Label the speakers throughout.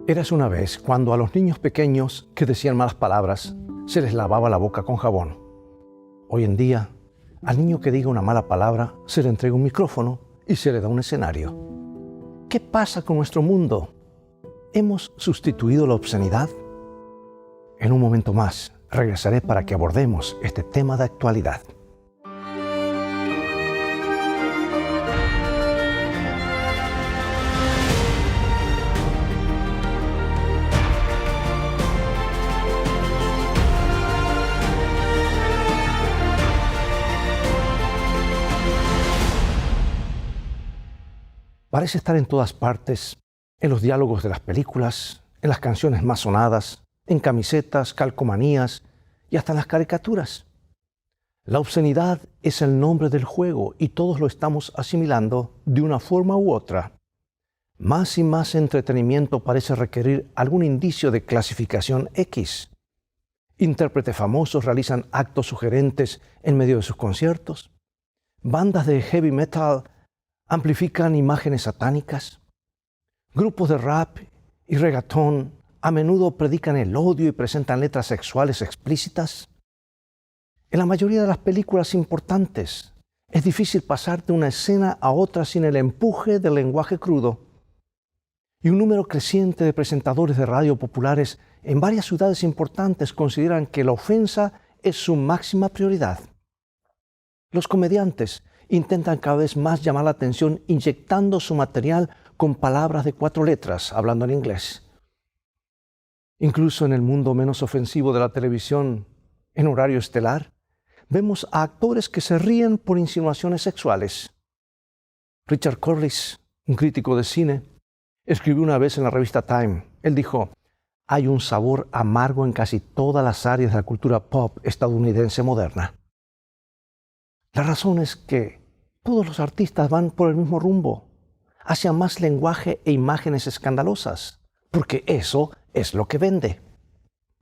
Speaker 1: Érase una vez cuando a los niños pequeños que decían malas palabras se les lavaba la boca con jabón. Hoy en día, al niño que diga una mala palabra se le entrega un micrófono y se le da un escenario. ¿Qué pasa con nuestro mundo? ¿Hemos sustituido la obscenidad? En un momento más regresaré para que abordemos este tema de actualidad. Parece estar en todas partes, en los diálogos de las películas, en las canciones más sonadas, en camisetas, calcomanías y hasta en las caricaturas. La obscenidad es el nombre del juego y todos lo estamos asimilando de una forma u otra. Más y más entretenimiento parece requerir algún indicio de clasificación X. Intérpretes famosos realizan actos sugerentes en medio de sus conciertos. Bandas de heavy metal amplifican imágenes satánicas. Grupos de rap y reggaetón a menudo predican el odio y presentan letras sexuales explícitas. En la mayoría de las películas importantes, es difícil pasar de una escena a otra sin el empuje del lenguaje crudo. Y un número creciente de presentadores de radio populares en varias ciudades importantes consideran que la ofensa es su máxima prioridad. Los comediantes intentan cada vez más llamar la atención inyectando su material con palabras de 4 letras, hablando en inglés. Incluso en el mundo menos ofensivo de la televisión, en horario estelar, vemos a actores que se ríen por insinuaciones sexuales. Richard Curtis, un crítico de cine, escribió una vez en la revista Time. Él dijo: hay un sabor amargo en casi todas las áreas de la cultura pop estadounidense moderna. La razón es que todos los artistas van por el mismo rumbo, hacia más lenguaje e imágenes escandalosas, porque eso es lo que vende.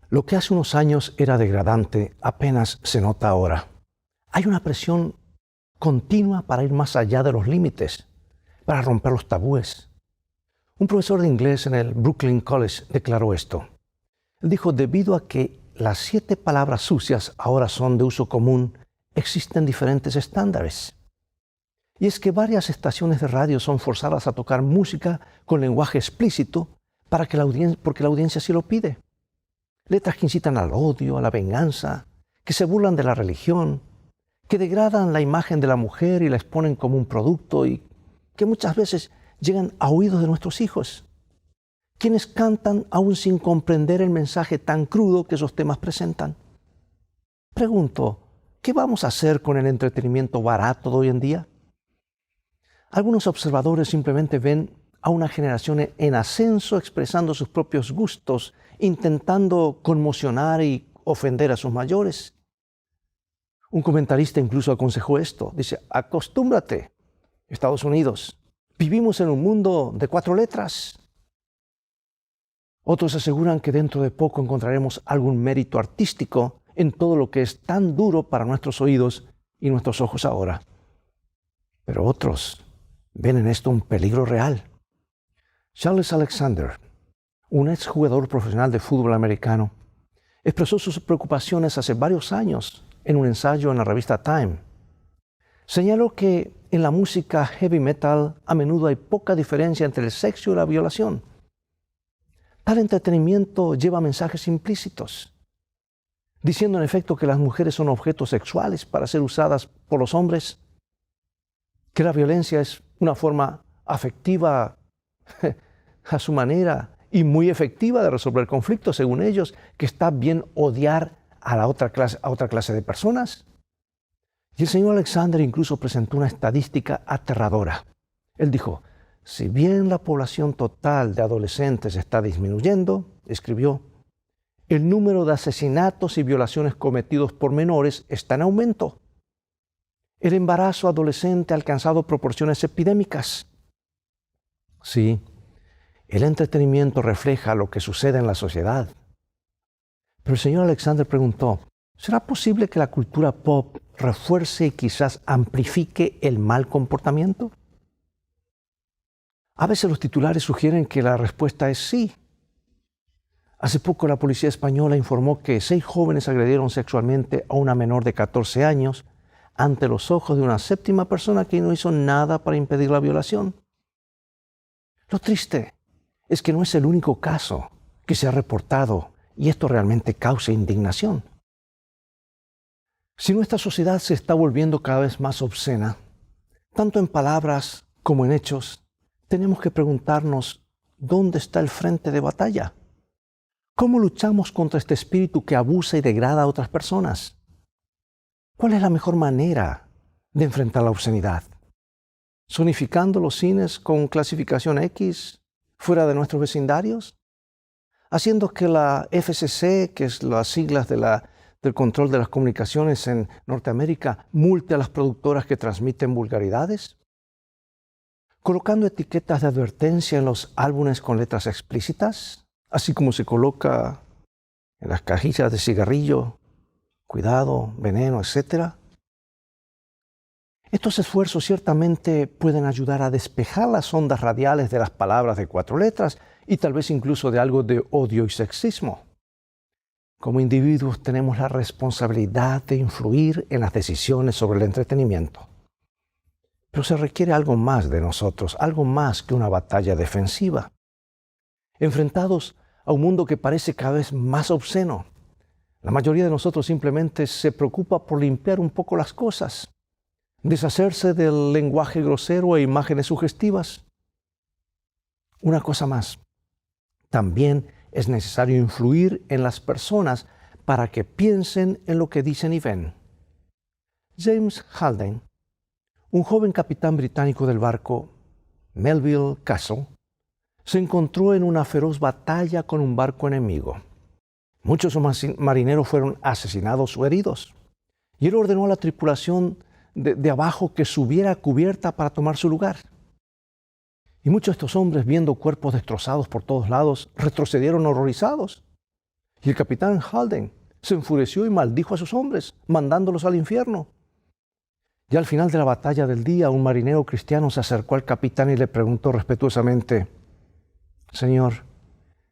Speaker 1: Lo que hace unos años era degradante apenas se nota ahora. Hay una presión continua para ir más allá de los límites, para romper los tabúes. Un profesor de inglés en el Brooklyn College declaró esto. Él dijo: debido a que las 7 palabras sucias ahora son de uso común, existen diferentes estándares. Y es que varias estaciones de radio son forzadas a tocar música con lenguaje explícito porque la audiencia así lo pide. Letras que incitan al odio, a la venganza, que se burlan de la religión, que degradan la imagen de la mujer y la exponen como un producto y que muchas veces llegan a oídos de nuestros hijos, quienes cantan aún sin comprender el mensaje tan crudo que esos temas presentan. Pregunto, ¿qué vamos a hacer con el entretenimiento barato de hoy en día? Algunos observadores simplemente ven a una generación en ascenso expresando sus propios gustos, intentando conmocionar y ofender a sus mayores. Un comentarista incluso aconsejó esto. Dice: acostúmbrate, Estados Unidos. Vivimos en un mundo de 4 letras. Otros aseguran que dentro de poco encontraremos algún mérito artístico en todo lo que es tan duro para nuestros oídos y nuestros ojos ahora. Pero otros ven en esto un peligro real. Charles Alexander, un exjugador profesional de fútbol americano, expresó sus preocupaciones hace varios años en un ensayo en la revista Time. Señaló que en la música heavy metal a menudo hay poca diferencia entre el sexo y la violación. Tal entretenimiento lleva mensajes implícitos, diciendo en efecto que las mujeres son objetos sexuales para ser usadas por los hombres, que la violencia es una forma afectiva a su manera y muy efectiva de resolver conflictos, según ellos, que está bien odiar a otra clase de personas. Y el señor Alexander incluso presentó una estadística aterradora. Él dijo: si bien la población total de adolescentes está disminuyendo, escribió, el número de asesinatos y violaciones cometidos por menores está en aumento. El embarazo adolescente ha alcanzado proporciones epidémicas. Sí, el entretenimiento refleja lo que sucede en la sociedad. Pero el señor Alexander preguntó: ¿será posible que la cultura pop refuerce y quizás amplifique el mal comportamiento? A veces los titulares sugieren que la respuesta es sí. Hace poco la policía española informó que 6 jóvenes agredieron sexualmente a una menor de 14 años ante los ojos de una séptima persona que no hizo nada para impedir la violación. Lo triste es que no es el único caso que se ha reportado y esto realmente causa indignación. Si nuestra sociedad se está volviendo cada vez más obscena, tanto en palabras como en hechos, tenemos que preguntarnos, ¿dónde está el frente de batalla? ¿Cómo luchamos contra este espíritu que abusa y degrada a otras personas? ¿Cuál es la mejor manera de enfrentar la obscenidad? ¿Zonificando los cines con clasificación X fuera de nuestros vecindarios? ¿Haciendo que la FCC, que es las siglas del control de las comunicaciones en Norteamérica, multe a las productoras que transmiten vulgaridades? ¿Colocando etiquetas de advertencia en los álbumes con letras explícitas? Así como se coloca en las cajillas de cigarrillo, cuidado, veneno, etc. Estos esfuerzos ciertamente pueden ayudar a despejar las ondas radiales de las palabras de 4 letras y tal vez incluso de algo de odio y sexismo. Como individuos tenemos la responsabilidad de influir en las decisiones sobre el entretenimiento. Pero se requiere algo más de nosotros, algo más que una batalla defensiva. Enfrentados a un mundo que parece cada vez más obsceno, la mayoría de nosotros simplemente se preocupa por limpiar un poco las cosas, deshacerse del lenguaje grosero e imágenes sugestivas. Una cosa más, también es necesario influir en las personas para que piensen en lo que dicen y ven. James Haldane, un joven capitán británico del barco Melville Castle, se encontró en una feroz batalla con un barco enemigo. Muchos marineros fueron asesinados o heridos, y él ordenó a la tripulación de abajo que subiera a cubierta para tomar su lugar. Y muchos de estos hombres, viendo cuerpos destrozados por todos lados, retrocedieron horrorizados. Y el capitán Haldane se enfureció y maldijo a sus hombres, mandándolos al infierno. Ya al final de la batalla del día, un marinero cristiano se acercó al capitán y le preguntó respetuosamente: Señor,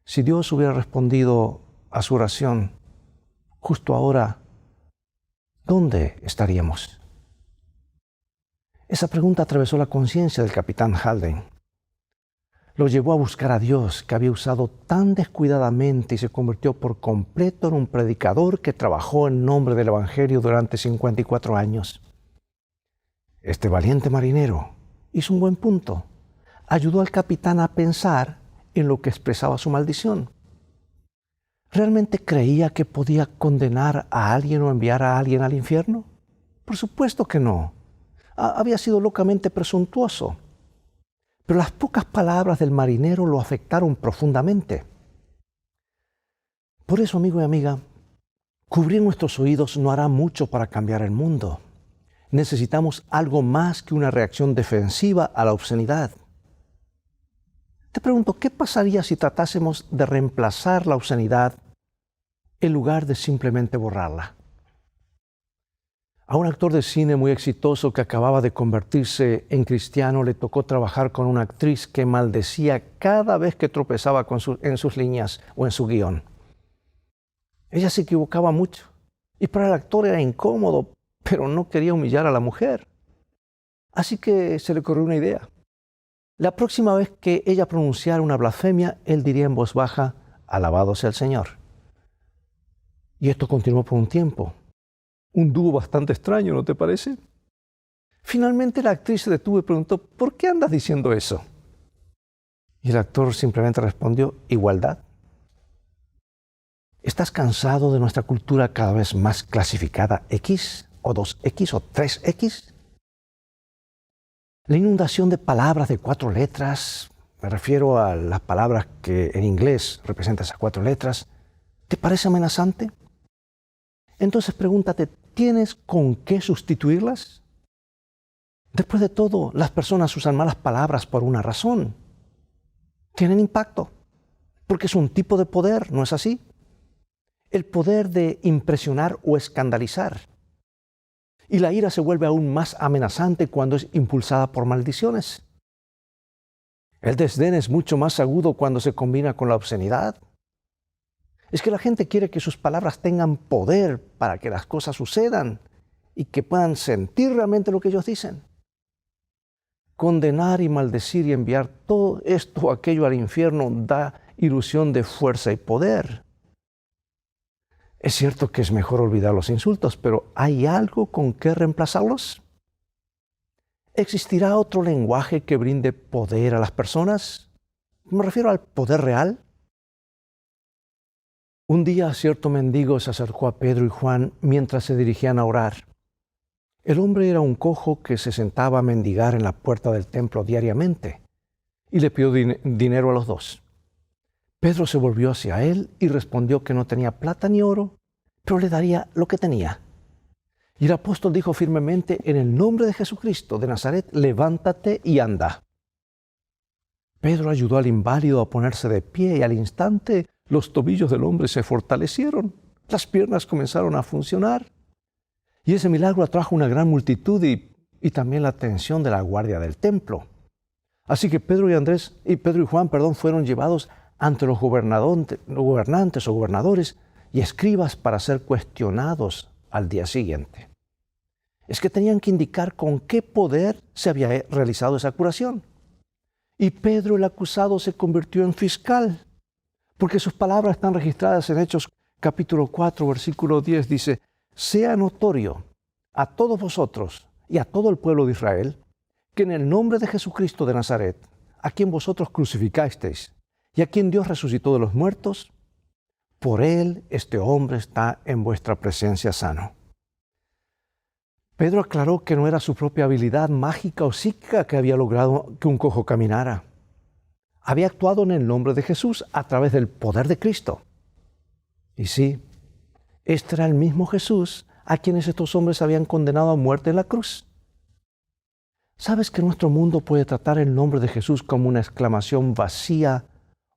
Speaker 1: si Dios hubiera respondido a su oración justo ahora, ¿dónde estaríamos? Esa pregunta atravesó la conciencia del capitán Haldane. Lo llevó a buscar a Dios, que había usado tan descuidadamente, y se convirtió por completo en un predicador que trabajó en nombre del Evangelio durante 54 años. Este valiente marinero hizo un buen punto. Ayudó al capitán a pensar en lo que expresaba su maldición. ¿Realmente creía que podía condenar a alguien o enviar a alguien al infierno? Por supuesto que no. Había sido locamente presuntuoso. Pero las pocas palabras del marinero lo afectaron profundamente. Por eso, amigo y amiga, cubrir nuestros oídos no hará mucho para cambiar el mundo. Necesitamos algo más que una reacción defensiva a la obscenidad. Te pregunto, ¿qué pasaría si tratásemos de reemplazar la obscenidad en lugar de simplemente borrarla? A un actor de cine muy exitoso que acababa de convertirse en cristiano le tocó trabajar con una actriz que maldecía cada vez que tropezaba en sus líneas o en su guión. Ella se equivocaba mucho y para el actor era incómodo, pero no quería humillar a la mujer. Así que se le ocurrió una idea. La próxima vez que ella pronunciara una blasfemia, él diría en voz baja: «Alabado sea el Señor». Y esto continuó por un tiempo. Un dúo bastante extraño, ¿no te parece? Finalmente la actriz se detuvo y preguntó: ¿por qué andas diciendo eso? Y el actor simplemente respondió: igualdad. ¿Estás cansado de nuestra cultura cada vez más clasificada X, o 2X, o 3X? La inundación de palabras de 4 letras, me refiero a las palabras que en inglés representan esas 4 letras, ¿te parece amenazante? Entonces pregúntate, ¿tienes con qué sustituirlas? Después de todo, las personas usan malas palabras por una razón. Tienen impacto, porque es un tipo de poder, ¿no es así? El poder de impresionar o escandalizar. Y la ira se vuelve aún más amenazante cuando es impulsada por maldiciones. El desdén es mucho más agudo cuando se combina con la obscenidad. Es que la gente quiere que sus palabras tengan poder para que las cosas sucedan y que puedan sentir realmente lo que ellos dicen. Condenar y maldecir y enviar todo esto o aquello al infierno da ilusión de fuerza y poder. Es cierto que es mejor olvidar los insultos, pero ¿hay algo con qué reemplazarlos? ¿Existirá otro lenguaje que brinde poder a las personas? Me refiero al poder real. Un día cierto mendigo se acercó a Pedro y Juan mientras se dirigían a orar. El hombre era un cojo que se sentaba a mendigar en la puerta del templo diariamente y le pidió dinero a los dos. Pedro se volvió hacia él y respondió que no tenía plata ni oro, pero le daría lo que tenía. Y el apóstol dijo firmemente: en el nombre de Jesucristo de Nazaret, levántate y anda. Pedro ayudó al inválido a ponerse de pie y al instante los tobillos del hombre se fortalecieron, las piernas comenzaron a funcionar. Y ese milagro atrajo una gran multitud y también la atención de la guardia del templo. Así que Pedro y Juan fueron llevados ante los gobernantes o gobernadores y escribas para ser cuestionados al día siguiente. Es que tenían que indicar con qué poder se había realizado esa curación. Y Pedro, el acusado, se convirtió en fiscal, porque sus palabras están registradas en Hechos capítulo 4, versículo 10, dice: sea notorio a todos vosotros y a todo el pueblo de Israel que en el nombre de Jesucristo de Nazaret, a quien vosotros crucificasteis y a quien Dios resucitó de los muertos, por él este hombre está en vuestra presencia sano. Pedro aclaró que no era su propia habilidad mágica o psíquica que había logrado que un cojo caminara. Había actuado en el nombre de Jesús a través del poder de Cristo. Y sí, este era el mismo Jesús a quienes estos hombres habían condenado a muerte en la cruz. ¿Sabes que nuestro mundo puede tratar el nombre de Jesús como una exclamación vacía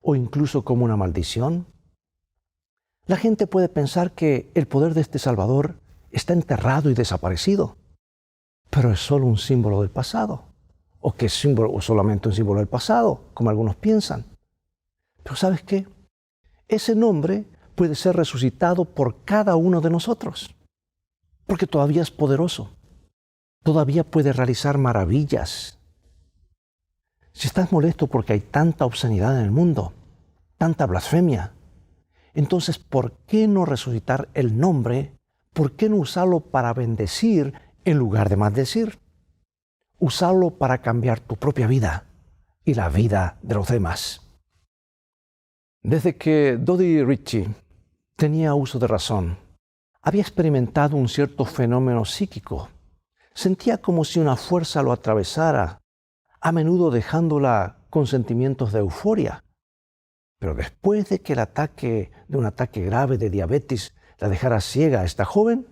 Speaker 1: o incluso como una maldición? La gente puede pensar que el poder de este Salvador está enterrado y desaparecido, pero es solo un símbolo del pasado, o que es solamente un símbolo del pasado, como algunos piensan. Pero ¿sabes qué? Ese nombre puede ser resucitado por cada uno de nosotros, porque todavía es poderoso, todavía puede realizar maravillas. Si estás molesto porque hay tanta obscenidad en el mundo, tanta blasfemia, entonces ¿por qué no resucitar el nombre? ¿Por qué no usarlo para bendecir en lugar de maldecir? Usarlo para cambiar tu propia vida y la vida de los demás. Desde que Dodi Ritchie tenía uso de razón, había experimentado un cierto fenómeno psíquico. Sentía como si una fuerza lo atravesara, a menudo dejándola con sentimientos de euforia. Pero después de que un ataque grave de diabetes la dejara ciega a esta joven,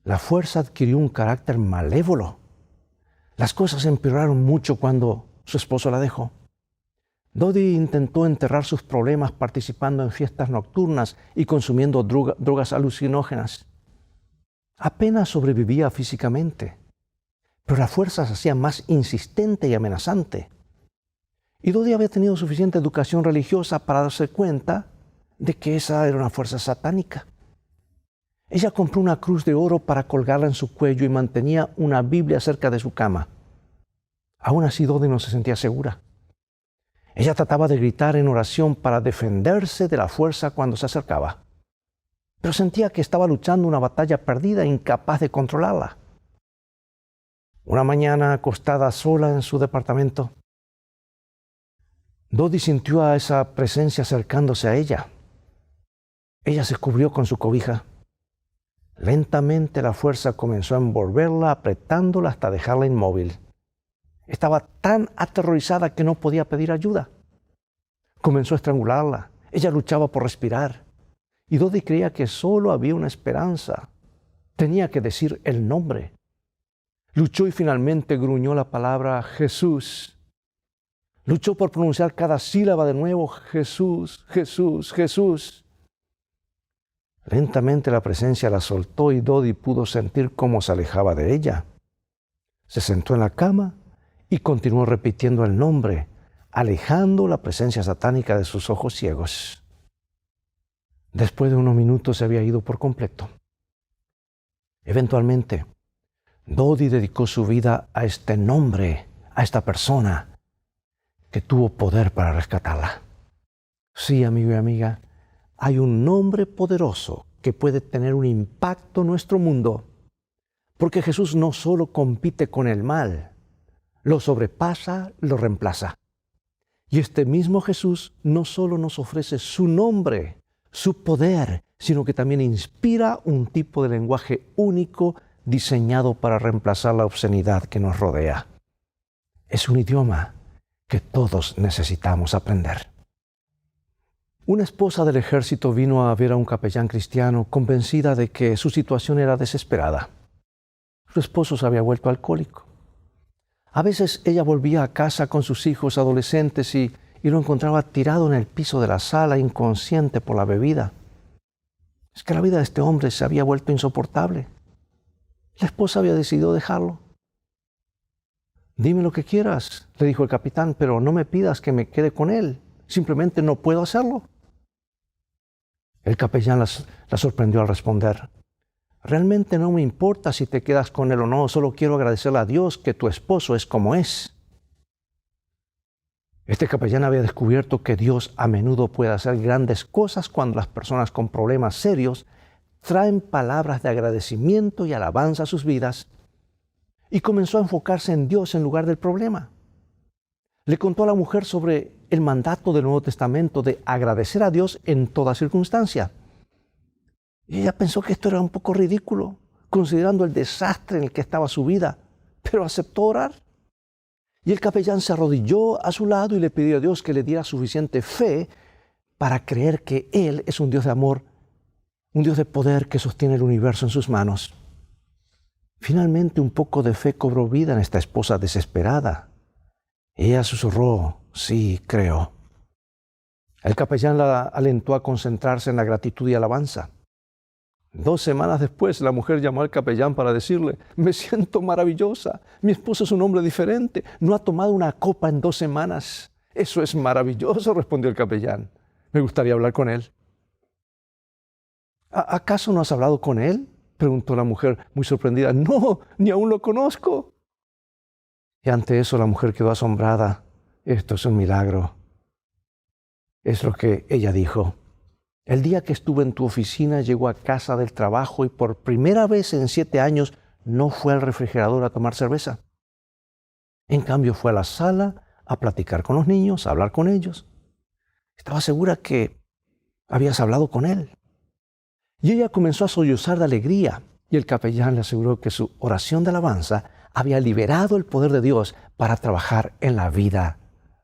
Speaker 1: la fuerza adquirió un carácter malévolo. Las cosas empeoraron mucho cuando su esposo la dejó. Dodi intentó enterrar sus problemas participando en fiestas nocturnas y consumiendo drogas alucinógenas. Apenas sobrevivía físicamente, pero la fuerza se hacía más insistente y amenazante. Y Dodi había tenido suficiente educación religiosa para darse cuenta de que esa era una fuerza satánica. Ella compró una cruz de oro para colgarla en su cuello y mantenía una Biblia cerca de su cama. Aún así, Dodi no se sentía segura. Ella trataba de gritar en oración para defenderse de la fuerza cuando se acercaba, pero sentía que estaba luchando una batalla perdida e incapaz de controlarla. Una mañana, acostada sola en su departamento, Dodi sintió a esa presencia acercándose a ella. Ella se cubrió con su cobija. Lentamente la fuerza comenzó a envolverla, apretándola hasta dejarla inmóvil. Estaba tan aterrorizada que no podía pedir ayuda. Comenzó a estrangularla. Ella luchaba por respirar. Y Dodi creía que solo había una esperanza. Tenía que decir el nombre. Luchó y finalmente gruñó la palabra Jesús. Luchó por pronunciar cada sílaba de nuevo: Jesús, Jesús, Jesús. Lentamente la presencia la soltó y Dodi pudo sentir cómo se alejaba de ella. Se sentó en la cama y continuó repitiendo el nombre, alejando la presencia satánica de sus ojos ciegos. Después de unos minutos se había ido por completo. Eventualmente, Dodi dedicó su vida a este nombre, a esta persona que tuvo poder para rescatarla. Sí, amigo y amiga, hay un nombre poderoso que puede tener un impacto en nuestro mundo, porque Jesús no solo compite con el mal, lo sobrepasa, lo reemplaza. Y este mismo Jesús no solo nos ofrece su nombre, su poder, sino que también inspira un tipo de lenguaje único diseñado para reemplazar la obscenidad que nos rodea. Es un idioma que todos necesitamos aprender. Una esposa del ejército vino a ver a un capellán cristiano convencida de que su situación era desesperada. Su esposo se había vuelto alcohólico. A veces ella volvía a casa con sus hijos adolescentes y lo encontraba tirado en el piso de la sala, inconsciente por la bebida. Es que la vida de este hombre se había vuelto insoportable. La esposa había decidido dejarlo. Dime lo que quieras, le dijo el capitán, pero no me pidas que me quede con él. Simplemente no puedo hacerlo. El capellán la sorprendió al responder: realmente no me importa si te quedas con él o no, solo quiero agradecerle a Dios que tu esposo es como es. Este capellán había descubierto que Dios a menudo puede hacer grandes cosas cuando las personas con problemas serios traen palabras de agradecimiento y alabanza a sus vidas, y comenzó a enfocarse en Dios en lugar del problema. Le contó a la mujer sobre el mandato del Nuevo Testamento de agradecer a Dios en toda circunstancia. Y ella pensó que esto era un poco ridículo, considerando el desastre en el que estaba su vida, pero aceptó orar. Y el capellán se arrodilló a su lado y le pidió a Dios que le diera suficiente fe para creer que Él es un Dios de amor, un Dios de poder que sostiene el universo en sus manos. Finalmente un poco de fe cobró vida en esta esposa desesperada. Ella susurró: sí, creo. El capellán la alentó a concentrarse en la gratitud y alabanza. 2 semanas después, la mujer llamó al capellán para decirle: me siento maravillosa, mi esposo es un hombre diferente, no ha tomado una copa en 2 semanas. Eso es maravilloso, respondió el capellán. Me gustaría hablar con él. ¿Acaso no has hablado con él?, preguntó la mujer, muy sorprendida. No, ni aún lo conozco. Y ante eso la mujer quedó asombrada. Esto es un milagro. Es lo que ella dijo. El día que estuve en tu oficina, llegó a casa del trabajo y por primera vez en 7 años no fue al refrigerador a tomar cerveza. En cambio fue a la sala a platicar con los niños, a hablar con ellos. Estaba segura que habías hablado con él. Y ella comenzó a sollozar de alegría, y el capellán le aseguró que su oración de alabanza había liberado el poder de Dios para trabajar en la vida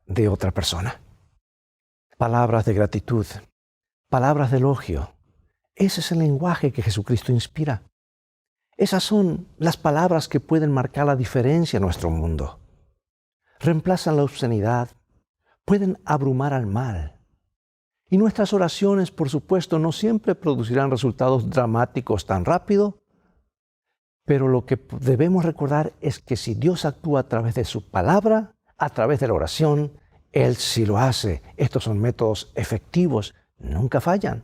Speaker 1: de otra persona. Palabras de gratitud, palabras de elogio. Ese es el lenguaje que Jesucristo inspira. Esas son las palabras que pueden marcar la diferencia en nuestro mundo. Reemplazan la obscenidad, pueden abrumar al mal. Y nuestras oraciones, por supuesto, no siempre producirán resultados dramáticos tan rápido, pero lo que debemos recordar es que si Dios actúa a través de su palabra, a través de la oración, Él sí lo hace. Estos son métodos efectivos, nunca fallan,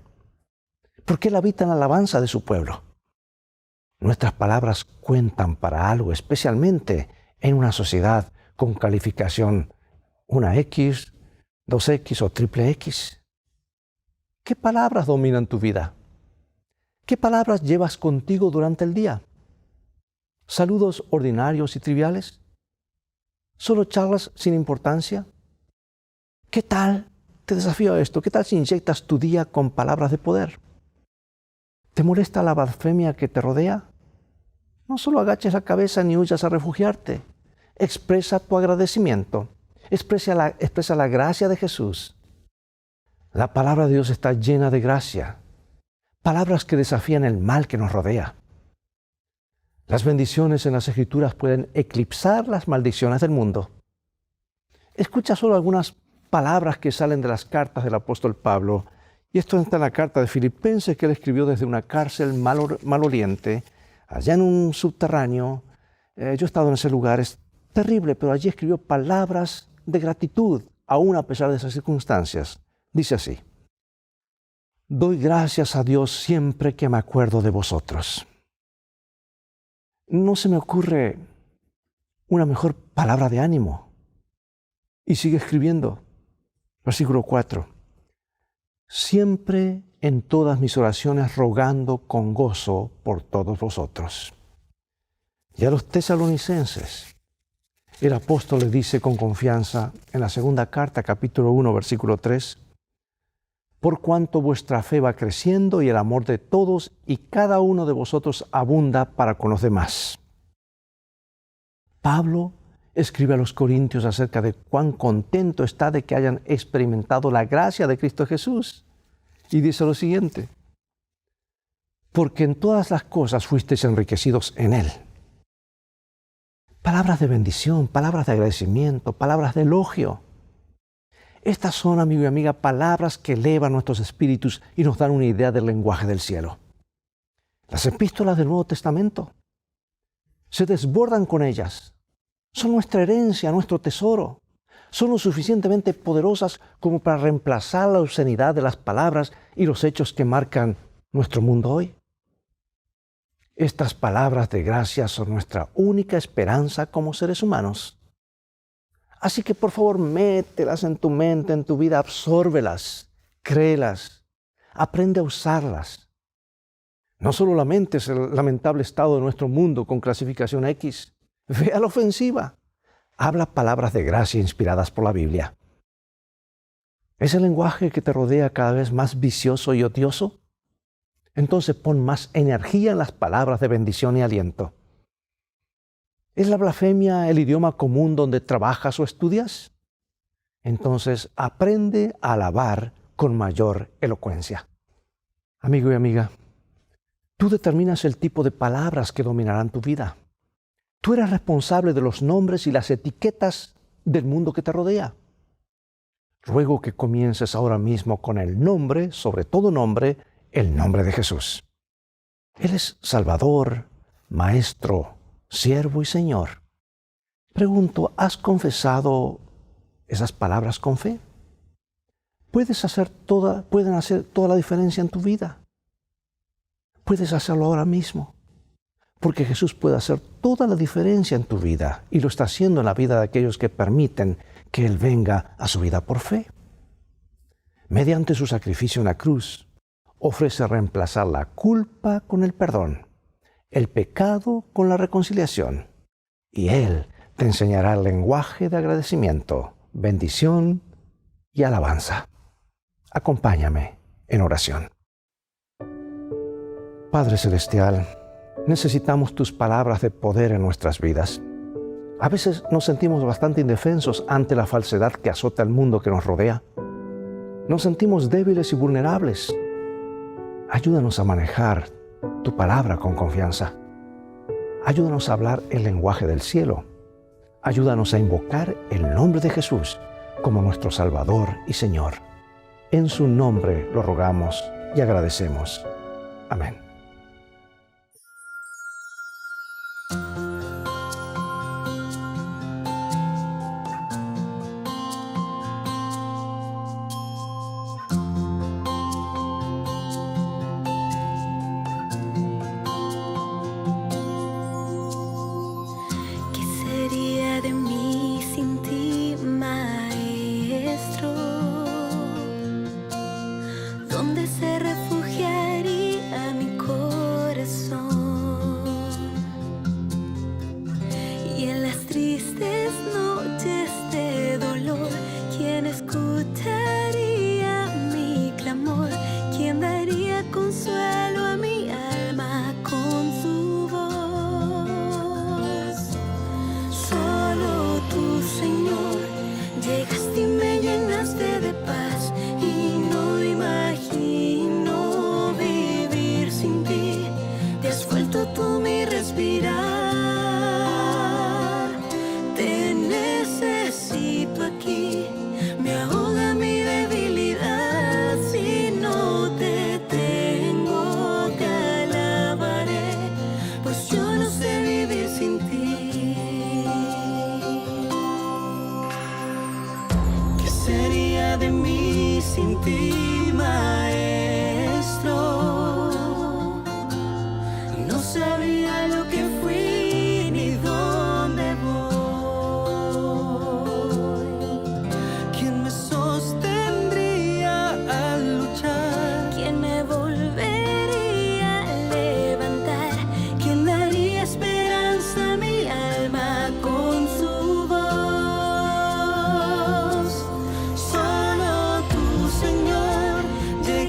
Speaker 1: porque Él habita en la alabanza de su pueblo. Nuestras palabras cuentan para algo, especialmente en una sociedad con calificación 1X, 2X o triple X. ¿Qué palabras dominan tu vida? ¿Qué palabras llevas contigo durante el día? ¿Saludos ordinarios y triviales? ¿Solo charlas sin importancia? ¿Qué tal? Te desafío a esto. ¿Qué tal si inyectas tu día con palabras de poder? ¿Te molesta la blasfemia que te rodea? No solo agaches la cabeza ni huyas a refugiarte. Expresa tu agradecimiento. Expresa la gracia de Jesús. La palabra de Dios está llena de gracia. Palabras que desafían el mal que nos rodea. Las bendiciones en las Escrituras pueden eclipsar las maldiciones del mundo. Escucha solo algunas palabras que salen de las cartas del apóstol Pablo. Y esto está en la carta de Filipenses que él escribió desde una cárcel maloliente, allá en un subterráneo. Yo he estado en ese lugar, es terrible, pero allí escribió palabras de gratitud, aún a pesar de esas circunstancias. Dice así: Doy gracias a Dios siempre que me acuerdo de vosotros. No se me ocurre una mejor palabra de ánimo. Y sigue escribiendo, versículo 4. Siempre en todas mis oraciones rogando con gozo por todos vosotros. Y a los tesalonicenses, el apóstol les dice con confianza en la segunda carta, capítulo 1, versículo 3, por cuanto vuestra fe va creciendo y el amor de todos y cada uno de vosotros abunda para con los demás. Pablo escribe a los corintios acerca de cuán contento está de que hayan experimentado la gracia de Cristo Jesús. Y dice lo siguiente, porque en todas las cosas fuisteis enriquecidos en Él. Palabras de bendición, palabras de agradecimiento, palabras de elogio. Estas son, amigo y amiga, palabras que elevan nuestros espíritus y nos dan una idea del lenguaje del cielo. Las epístolas del Nuevo Testamento se desbordan con ellas. Son nuestra herencia, nuestro tesoro. Son lo suficientemente poderosas como para reemplazar la obscenidad de las palabras y los hechos que marcan nuestro mundo hoy. Estas palabras de gracia son nuestra única esperanza como seres humanos. Así que por favor, mételas en tu mente, en tu vida, absórbelas, créelas, aprende a usarlas. No solo lamentes el lamentable estado de nuestro mundo con clasificación X, ve a la ofensiva. Habla palabras de gracia inspiradas por la Biblia. ¿Es el lenguaje que te rodea cada vez más vicioso y odioso? Entonces pon más energía en las palabras de bendición y aliento. ¿Es la blasfemia el idioma común donde trabajas o estudias? Entonces aprende a alabar con mayor elocuencia. Amigo y amiga, tú determinas el tipo de palabras que dominarán tu vida. Tú eres responsable de los nombres y las etiquetas del mundo que te rodea. Ruego que comiences ahora mismo con el nombre, sobre todo nombre, el nombre de Jesús. Él es Salvador, Maestro, Siervo y Señor. Pregunto, ¿has confesado esas palabras con fe? Pueden hacer toda la diferencia en tu vida. Puedes hacerlo ahora mismo. Porque Jesús puede hacer toda la diferencia en tu vida y lo está haciendo en la vida de aquellos que permiten que Él venga a su vida por fe. Mediante su sacrificio en la cruz, ofrece reemplazar la culpa con el perdón, el pecado con la reconciliación, y Él te enseñará el lenguaje de agradecimiento, bendición y alabanza. Acompáñame en oración. Padre Celestial, necesitamos tus palabras de poder en nuestras vidas. A veces nos sentimos bastante indefensos ante la falsedad que azota el mundo que nos rodea. Nos sentimos débiles y vulnerables. Ayúdanos a manejar tu palabra con confianza. Ayúdanos a hablar el lenguaje del cielo. Ayúdanos a invocar el nombre de Jesús como nuestro Salvador y Señor. En su nombre lo rogamos y agradecemos. Amén.
Speaker 2: ¿Dónde se refugiaría mi corazón?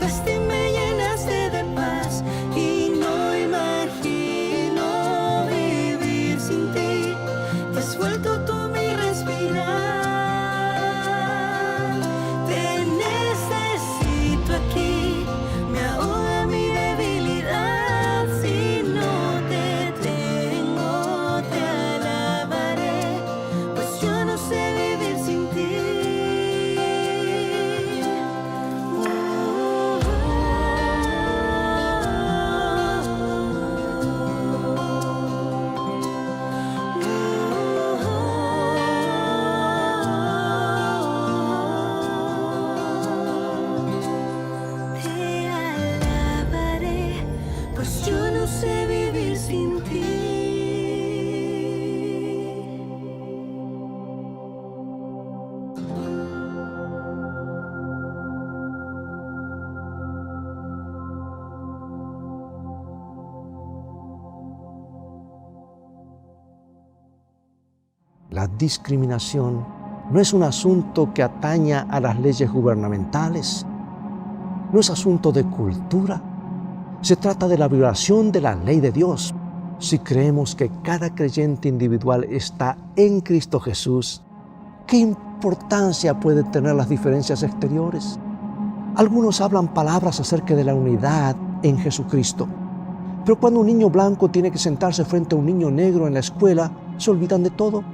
Speaker 2: salvaste y me llenaste de paz y no imagino vivir sin ti. Te has vuelto tú mi respirar. Te necesito aquí, me ahoga mi debilidad. Si no te tengo, te alabaré, pues yo no sé vivir sin ti. Te alabaré, pues yo no sé vivir sin ti.
Speaker 1: La discriminación no es un asunto que ataña a las leyes gubernamentales, no es asunto de cultura. Se trata de la violación de la ley de Dios. Si creemos que cada creyente individual está en Cristo Jesús, ¿qué importancia pueden tener las diferencias exteriores? Algunos hablan palabras acerca de la unidad en Jesucristo, pero cuando un niño blanco tiene que sentarse frente a un niño negro en la escuela, se olvidan de todo.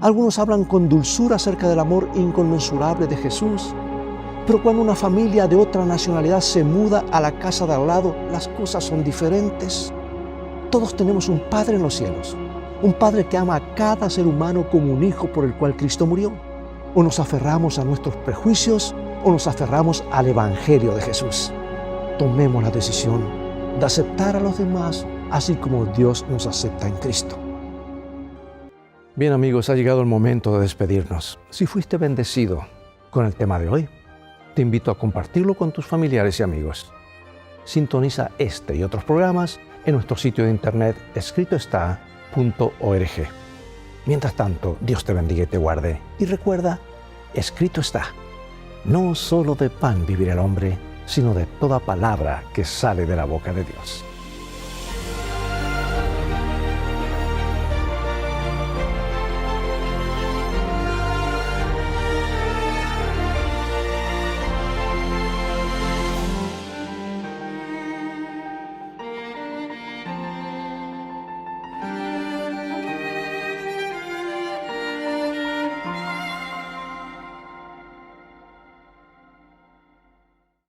Speaker 1: Algunos hablan con dulzura acerca del amor inconmensurable de Jesús, pero cuando una familia de otra nacionalidad se muda a la casa de al lado, las cosas son diferentes. Todos tenemos un Padre en los cielos, un Padre que ama a cada ser humano como un hijo por el cual Cristo murió. O nos aferramos a nuestros prejuicios o nos aferramos al Evangelio de Jesús. Tomemos la decisión de aceptar a los demás así como Dios nos acepta en Cristo. Bien amigos, ha llegado el momento de despedirnos. Si fuiste bendecido con el tema de hoy, te invito a compartirlo con tus familiares y amigos. Sintoniza este y otros programas en nuestro sitio de internet escritoestá.org. Mientras tanto, Dios te bendiga y te guarde. Y recuerda, escrito está, no solo de pan vivirá el hombre, sino de toda palabra que sale de la boca de Dios.